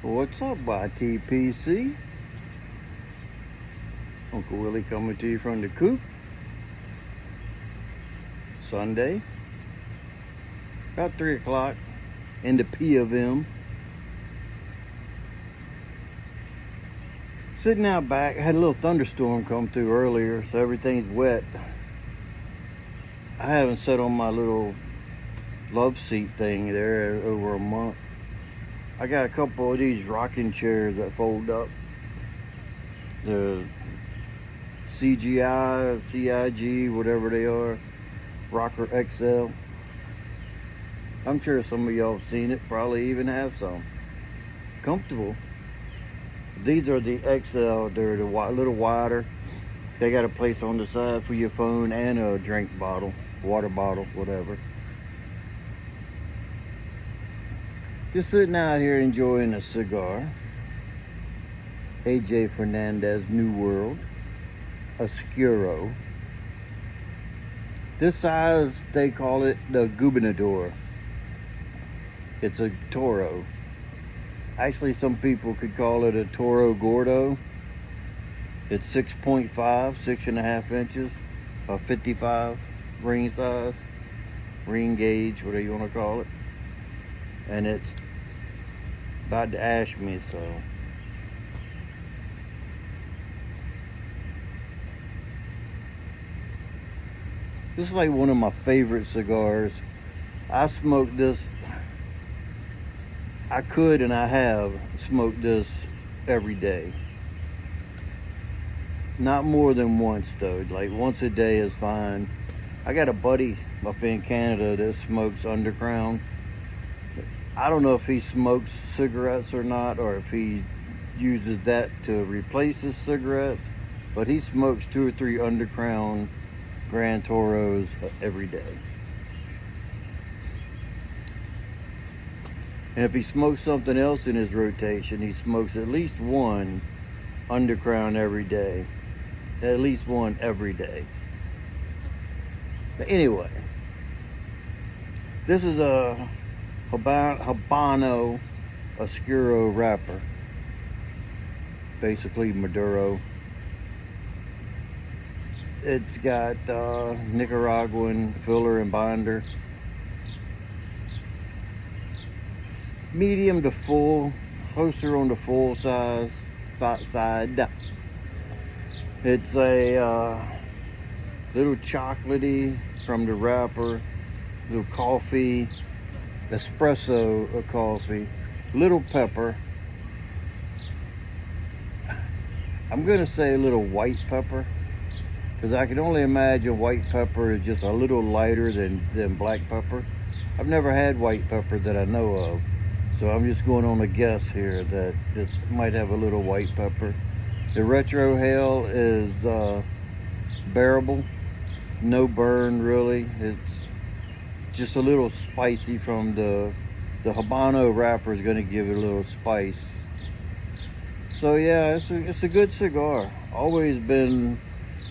What's up, YTPC? Uncle Willie coming to you from the coop. Sunday, about 3 o'clock in the P of M. Sitting out back, I had a little thunderstorm come through earlier, so everything's wet. I haven't sat on my little love seat thing there over a month. I got a couple of these rocking chairs that fold up. The CGI, CIG, whatever they are, Rocker XL. I'm sure some of y'all have seen it, probably even have some. Comfortable. These are the XL, they're the little wider. They got a place on the side for your phone and a drink bottle, water bottle, whatever. Just sitting out here enjoying a cigar. AJ Fernandez New World Oscuro. This size, they call it the Gubernador. It's a Toro. Actually, some people could call it a Toro Gordo. It's 6.5, 6.5 inches, a 55 ring size, ring gauge, whatever you want to call it. And it's about to ash me, so. This is like one of my favorite cigars. I smoke this, I could and I have smoked this every day. Not more than once though, like once a day is fine. I got a buddy up in Canada that smokes Underground. I don't know if he smokes cigarettes or not, or if he uses that to replace his cigarettes, but he smokes 2 or 3 Underground Grand Toros every day. And if he smokes something else in his rotation, he smokes at least one Underground every day. At least one every day. But anyway, this is a Habano Oscuro wrapper. Basically Maduro. It's got Nicaraguan filler and binder. It's medium to full, closer on the full size side. It's a little chocolatey from the wrapper, little coffee, espresso coffee, little pepper. I'm gonna say a little white pepper, because I can only imagine white pepper is just a little lighter than black pepper. I've never had white pepper that I know of, so I'm just going on a guess here that this might have a little white pepper. The retro hail is bearable, no burn really. It's just a little spicy from the Habano wrapper is going to give it a little spice. So yeah, it's a good cigar. Always been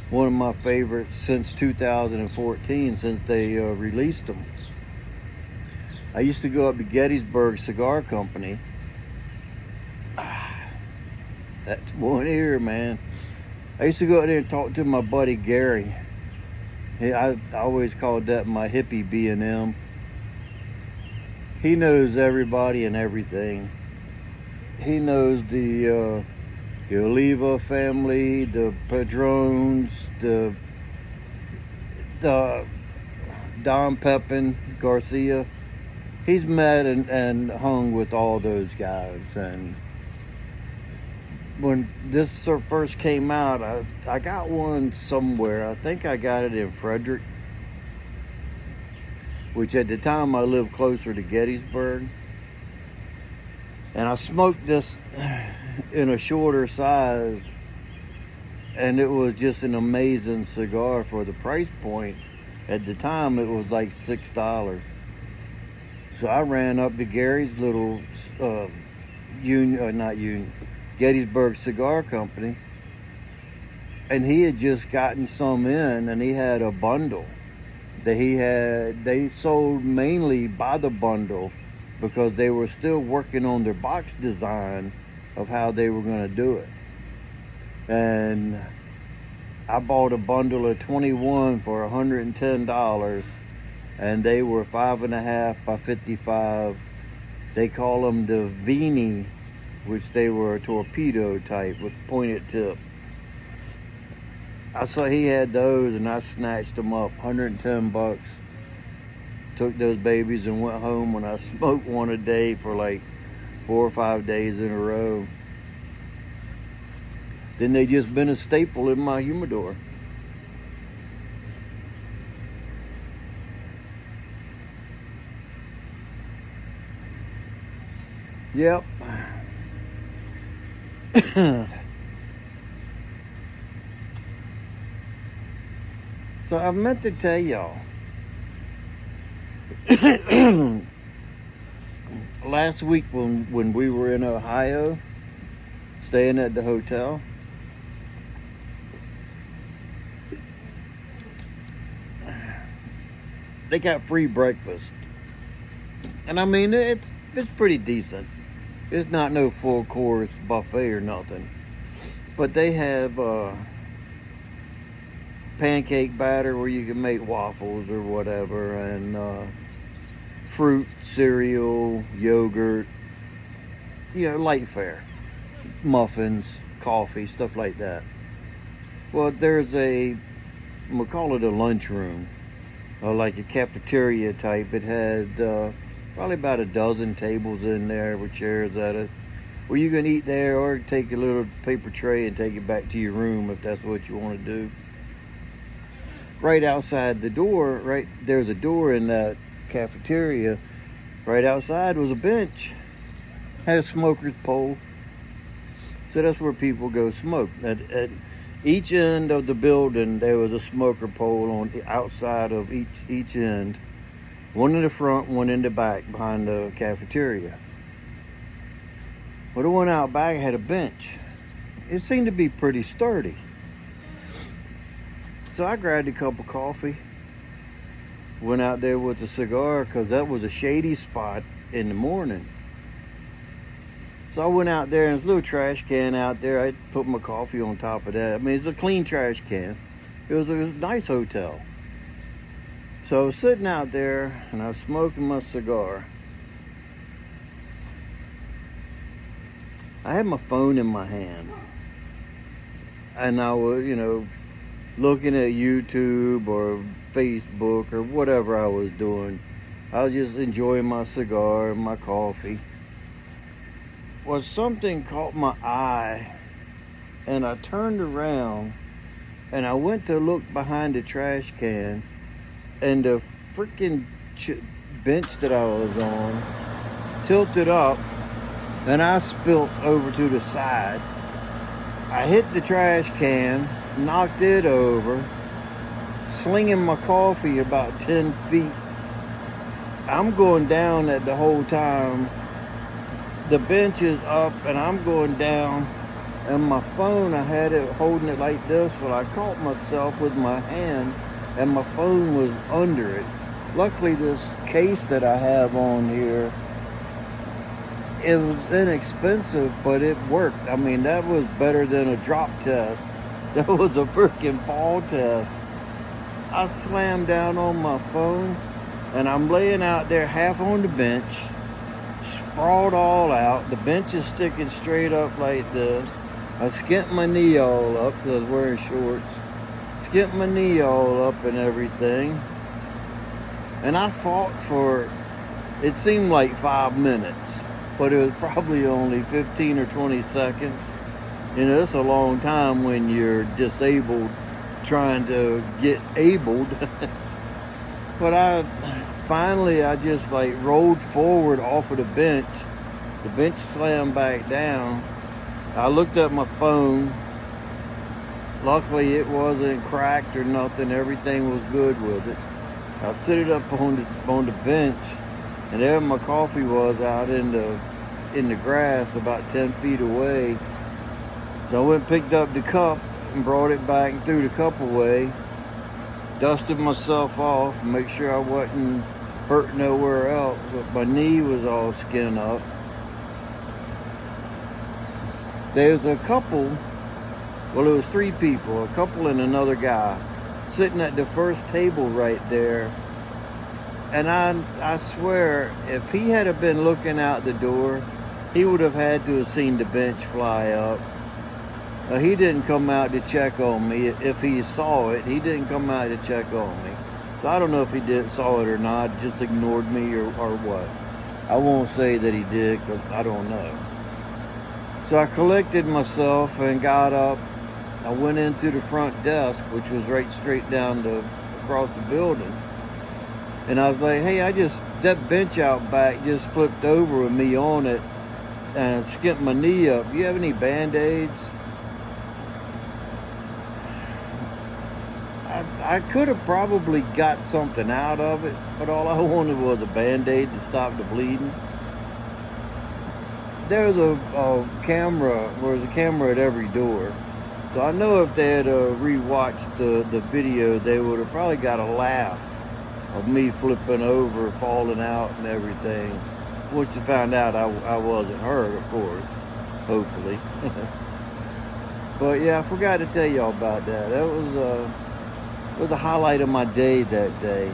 one of my favorites since 2014, since they released them. I used to go up to Gettysburg Cigar Company. That's one ear, man. I used to go out there and talk to my buddy Gary. I always called that my hippie B&M. He knows everybody and everything. He knows the Oliva family, the Padrones, the Don Pepin Garcia. He's met and hung with all those guys. And when this first came out, I got one somewhere. I think I got it in Frederick, which at the time I lived closer to Gettysburg. And I smoked this in a shorter size, and it was just an amazing cigar for the price point. At the time, it was like $6. So I ran up to Gary's little Gettysburg Cigar Company, and he had just gotten some in, and he had a bundle that they sold mainly by the bundle because they were still working on their box design of how they were going to do it. And I bought a bundle of 21 for $110, and they were 5.5 by 55. They call them the Vini, which they were a torpedo type with pointed tip. I saw he had those, and I snatched them up, $110. Took those babies and went home, and I smoked one a day for like 4 or 5 days in a row. Then they just been a staple in my humidor. Yep. So I meant to tell y'all, last week when we were in Ohio, staying at the hotel, they got free breakfast. And I mean, it's pretty decent. It's not no full course buffet or nothing. But they have pancake batter where you can make waffles or whatever, and fruit, cereal, yogurt, light fare, muffins, coffee, stuff like that. Well, there's we'll call it a lunchroom, like a cafeteria type. It had probably about a dozen tables in there with chairs at it, where you can eat there or take a little paper tray and take it back to your room if that's what you want to do. Right outside the door, there's a door in that cafeteria. Right outside was a bench. Had a smoker's pole. So that's where people go smoke. At each end of the building, there was a smoker pole on the outside of each end. One in the front, one in the back behind the cafeteria. Well, the one out back had a bench. It seemed to be pretty sturdy. So I grabbed a cup of coffee, went out there with a cigar, because that was a shady spot in the morning. So I went out there, and there's a little trash can out there. I put my coffee on top of that. I mean, it's a clean trash can. It was a nice hotel. So I was sitting out there, and I was smoking my cigar. I had my phone in my hand. And I was, looking at YouTube or Facebook or whatever I was doing. I was just enjoying my cigar and my coffee. Well, something caught my eye, and I turned around, and I went to look behind the trash can, and the freaking bench that I was on tilted up, and I spilt over to the side. I hit the trash can, knocked it over, slinging my coffee about 10 feet. I'm going down at the whole time. The bench is up, and I'm going down, and my phone, I had it holding it like this. Well, I caught myself with my hand, and my phone was under it. Luckily, this case that I have on here, it was inexpensive, but it worked. I mean, that was better than a drop test. That was a freaking fall test. I slammed down on my phone, and I'm laying out there half on the bench, sprawled all out. The bench is sticking straight up like this. I skint my knee all up because I was wearing shorts. Skint my knee all up and everything. And I fought for, it seemed like 5 minutes, but it was probably only 15 or 20 seconds. It's a long time when you're disabled trying to get abled. But I just rolled forward off of the bench. The bench slammed back down. I looked at my phone. Luckily it wasn't cracked or nothing. Everything was good with it. I set it up on the bench, and there my coffee was out in the grass about 10 feet away. So I went and picked up the cup and brought it back and threw the cup away. Dusted myself off, make sure I wasn't hurt nowhere else, but my knee was all skin up. There's a couple, well, it was 3 people, a couple and another guy, sitting at the first table right there. And I swear, if he had have been looking out the door, he would have had to have seen the bench fly up. He didn't come out to check on me. If he saw it, he didn't come out to check on me. So I don't know if he saw it or not, just ignored me or what. I won't say that he did, because I don't know. So I collected myself and got up. I went into the front desk, which was right straight down across the building. And I was like, hey, that bench out back just flipped over with me on it and skipped my knee up. Do you have any Band-Aids? I could have probably got something out of it, but all I wanted was a Band-Aid to stop the bleeding. There's a camera at every door. So I know if they had rewatched the video, they would have probably got a laugh of me flipping over, falling out and everything. Once you found out I wasn't hurt, of course, hopefully. But yeah, I forgot to tell y'all about that. That was the highlight of my day that day.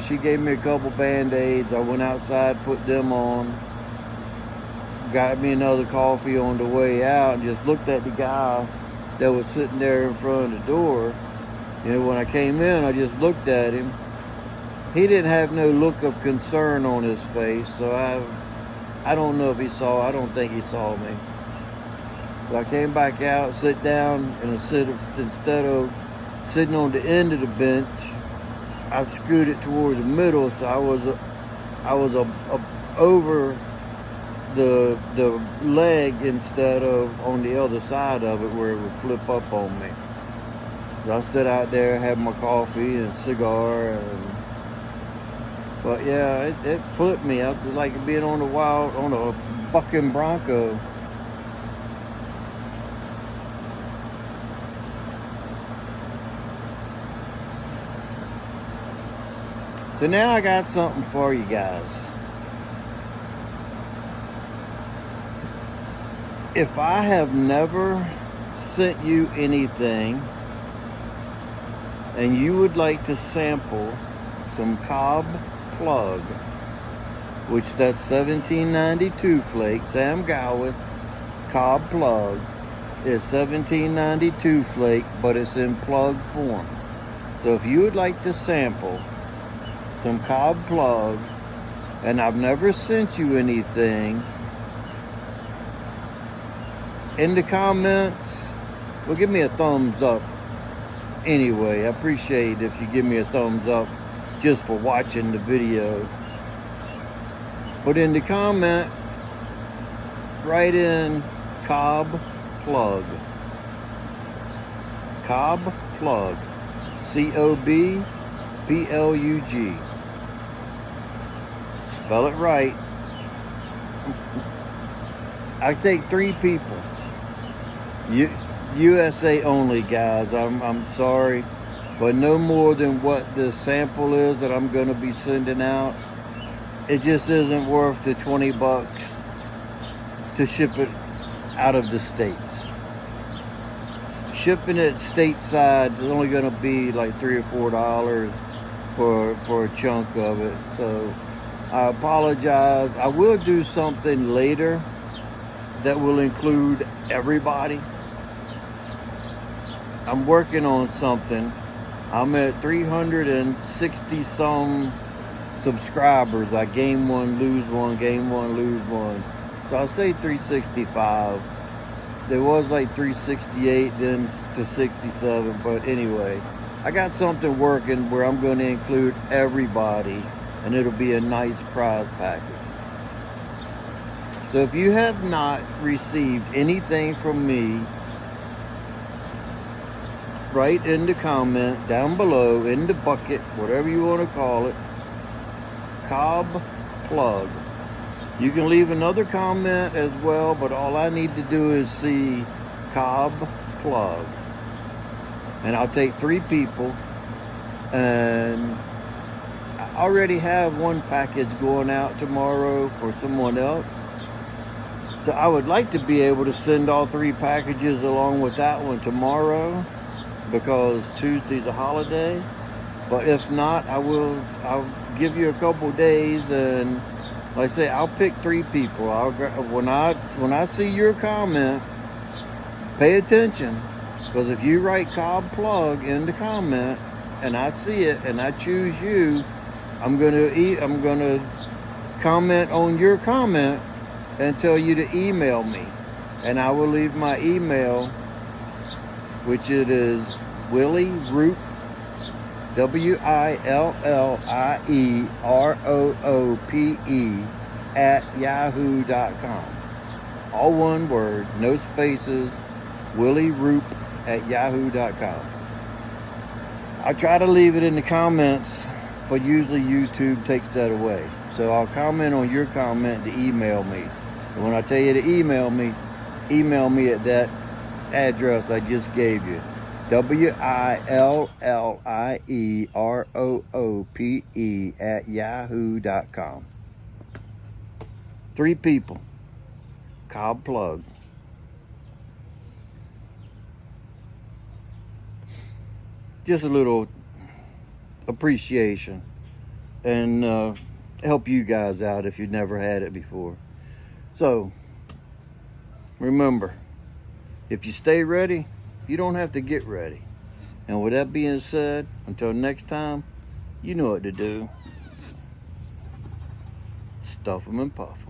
She gave me a couple Band-Aids. I went outside, put them on, got me another coffee on the way out, and just looked at the guy that was sitting there in front of the door. You know, when I came in, I just looked at him. He didn't have no look of concern on his face, so I don't know if he saw. I don't think he saw me. So I came back out, sit down, and instead of sitting on the end of the bench, I scooted towards the middle, so I was over the leg instead of on the other side of it where it would flip up on me. So I sit out there, have my coffee and cigar, but yeah, it flipped me. I was like being on a bucking bronco. So now I got something for you guys. If I have never sent you anything and you would like to sample some Cobb Plug, which that's 1792 flake, Sam Gowith Cobb Plug is 1792 flake, but it's in plug form. So if you would like to sample some Cobb Plug, and I've never sent you anything, in the comments, well, give me a thumbs up anyway. I appreciate if you give me a thumbs up just for watching the video. But in the comment, write in Cobb Plug. Cobb Plug. COBPLUG. Spell it right. I take 3 people. USA only, guys. I'm sorry, but no more than what the sample is that I'm going to be sending out. It just isn't worth the $20 to ship it out of the States. Shipping it stateside is only going to be like $3 or $4 for a chunk of it. So I apologize. I will do something later that will include everybody. I'm working on something. I'm at 360 some subscribers. I gain one, lose one, gain one, lose one. So I'll say 365. There was like 368, then to 67. But anyway, I got something working where I'm going to include everybody, and it'll be a nice prize package. So if you have not received anything from me, write in the comment down below, in the bucket, whatever you want to call it, Cobb Plug. You can leave another comment as well, but all I need to do is see Cobb Plug. And I'll take 3 people, and already have one package going out tomorrow for someone else. So I would like to be able to send all 3 packages along with that one tomorrow, because Tuesday's a holiday. But if not, I'll give you a couple days, and like I say, I'll pick 3 people. When I see your comment, pay attention, because if you write Cobb Plug in the comment and I see it and I choose you, I'm gonna comment on your comment and tell you to email me, and I will leave my email, which it is Willie Roop, WILLIEROOPE @yahoo.com. All one word, no spaces. Willie Roop @yahoo.com. I try to leave it in the comments, but usually YouTube takes that away. So I'll comment on your comment to email me. And when I tell you to email me at that address I just gave you. WILLIEROOPE @yahoo.com. 3 people. Cobb Plug. Just a little appreciation, and help you guys out if you've never had it before. So remember, if you stay ready, you don't have to get ready. And with that being said, until next time, you know what to do. Stuff 'em and puff 'em.